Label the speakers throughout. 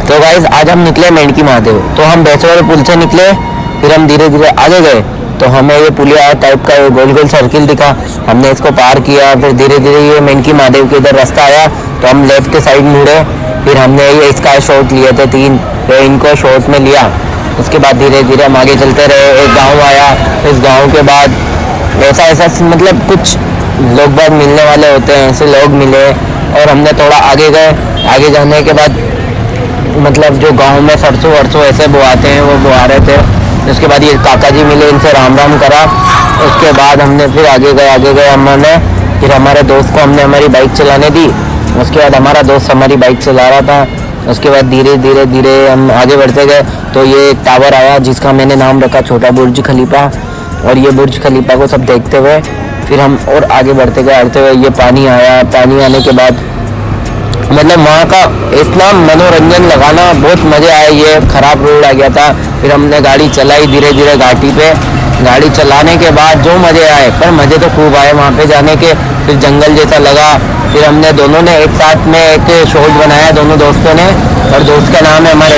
Speaker 1: तो गाइस आज हम निकले मेंढकी महादेव। तो हम भैंसवाड़े पुल से निकले, फिर हम धीरे धीरे आगे गए तो हमें ये पुलिया टाइप का गोल गोल सर्किल दिखा। हमने इसको पार किया, फिर धीरे धीरे ये मेंढकी महादेव के इधर रास्ता आया तो हम लेफ्ट के साइड मुड़े। फिर हमने ये इसका शॉट लिए थे 3, तो इनको शॉट में लिया। उसके बाद धीरे धीरे हम आगे चलते रहे। एक गाँव आया, इस गाँव के बाद ऐसा ऐसा मतलब कुछ लोग बाग मिलने वाले होते हैं, ऐसे लोग मिले और हमने थोड़ा आगे गए। आगे जाने के बाद मतलब जो गांव में सरसों वरसों ऐसे बोआते हैं वो बोआ रहे थे। उसके बाद ये काका जी मिले, इनसे राम राम करा। उसके बाद हमने फिर आगे गए हमने फिर हमारे दोस्त को हमने हमारी बाइक चलाने दी। उसके बाद हमारा दोस्त हमारी बाइक चला रहा था। उसके बाद धीरे धीरे हम आगे बढ़ते गए तो ये एक टावर आया जिसका मैंने नाम रखा छोटा बुर्ज खलीफा। और ये बुर्ज खलीफा को सब देखते हुए फिर हम और आगे बढ़ते हुए ये पानी आया। पानी आने के बाद मतलब वहाँ का इतना मनोरंजन लगाना बहुत मज़े आए। ये ख़राब रोड आ गया था, फिर हमने गाड़ी चलाई धीरे धीरे घाटी पे। गाड़ी चलाने के बाद जो मज़े आए, पर मज़े तो खूब आए वहाँ पे जाने के। फिर जंगल जैसा लगा। फिर हमने दोनों ने एक साथ में एक शॉट बनाया दोनों दोस्तों ने, और दोस्त का नाम है हमारे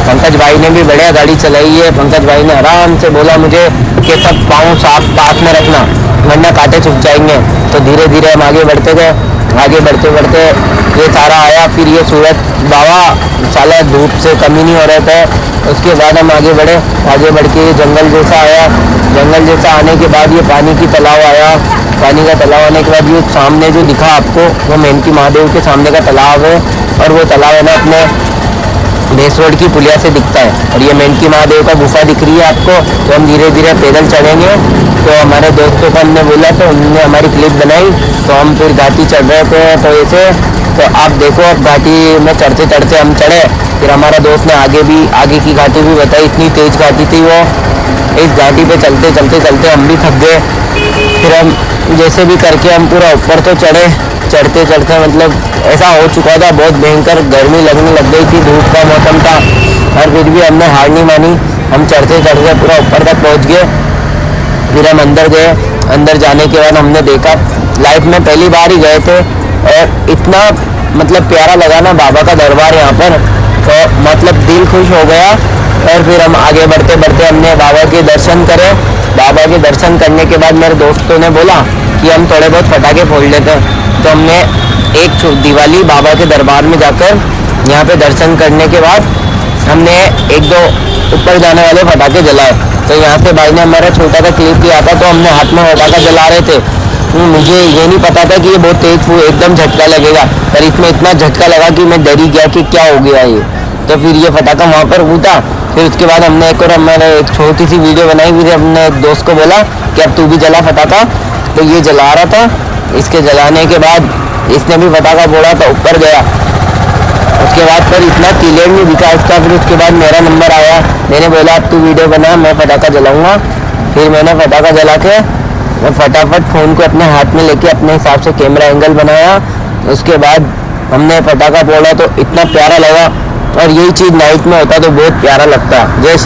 Speaker 1: पंकज भाई ने भी बढ़िया गाड़ी चलाई है। पंकज भाई ने आराम से बोला मुझे कि सब पाँव साफ पास में रखना वरना कांटे चुभ जाएंगे। तो धीरे धीरे हम आगे बढ़ते गए। आगे बढ़ते ये सारा आया। फिर ये सूरज बाबा साला धूप से कमी नहीं हो रहे थे। उसके बाद हम आगे बढ़ के ये जंगल जैसा आया। जंगल जैसा आने के बाद ये पानी की तालाब आया। पानी का तालाब आने के बाद ये सामने जो दिखा आपको वो मेंढकी महादेव के सामने का तालाब है। और वो तालाब है ना अपने भैंसवाड़े की पुलिया से दिखता है। और ये मेंढकी महादेव का गुफा दिख रही है आपको। तो हम धीरे धीरे पैदल चढ़ेंगे। तो हमारे दोस्तों को हमने बोला तो उन्होंने हमारी क्लिप बनाई। तो हम फिर घाटी चढ़ रहे थे तो ऐसे तो आप देखो अब घाटी में चढ़ते हम चढ़े। फिर हमारा दोस्त ने आगे की घाटी भी बताई। इतनी तेज घाटी थी वो। इस घाटी पे चलते हम भी थक गए। फिर हम जैसे भी करके हम पूरा ऊपर तो चढ़ते मतलब ऐसा हो चुका था, बहुत भयंकर गर्मी लगने लग गई थी, धूप का मौसम था। और फिर भी हमने हार नहीं मानी। हम चढ़ते पूरा ऊपर तक पहुंच गए। फिर हम अंदर गए। अंदर जाने के बाद हमने देखा, लाइफ में पहली बार ही गए थे और इतना मतलब प्यारा लगा ना बाबा का दरबार यहाँ पर। तो मतलब दिल खुश हो गया। और फिर हम आगे बढ़ते हमने बाबा के दर्शन करे। बाबा के दर्शन करने के बाद मेरे दोस्तों ने बोला कि हम थोड़े बहुत पटाखे फोड़ लेते हैं। तो हमने एक दिवाली बाबा के दरबार में जाकर यहाँ पे दर्शन करने के बाद हमने 1-2 ऊपर जाने वाले पटाखे जलाए। तो यहाँ से भाई ने हमारा छोटा सा क्लिप किया था तो हमने हाथ में पटाखा जला रहे थे। मुझे ये नहीं पता था कि ये बहुत तेज एकदम झटका लगेगा, पर इसमें इतना झटका लगा कि मैं डर ही गया कि क्या हो गया ये। तो फिर ये पटाखा वहाँ पर फूटा। फिर उसके बाद हमने एक छोटी सी वीडियो बनाई। फिर हमने दोस्त को बोला कि अब तू भी जला पटाखा। तो ये जला रहा था। इसके जलाने के बाद इसने भी पटाखा फोड़ा तो ऊपर गया। उसके बाद पर इतना क्लियर नहीं दिखा इसका। फिर उसके बाद मेरा नंबर आया। मैंने बोला अब तू वीडियो बना, मैं पटाखा जलाऊंगा। फिर मैंने पटाखा जला के मैं फटाफट फ़ोन को अपने हाथ में लेके अपने हिसाब से कैमरा एंगल बनाया। उसके बाद हमने पटाखा फोड़ा तो इतना प्यारा लगा। और यही चीज़ नाइट में होता तो बहुत प्यारा लगता। जैसे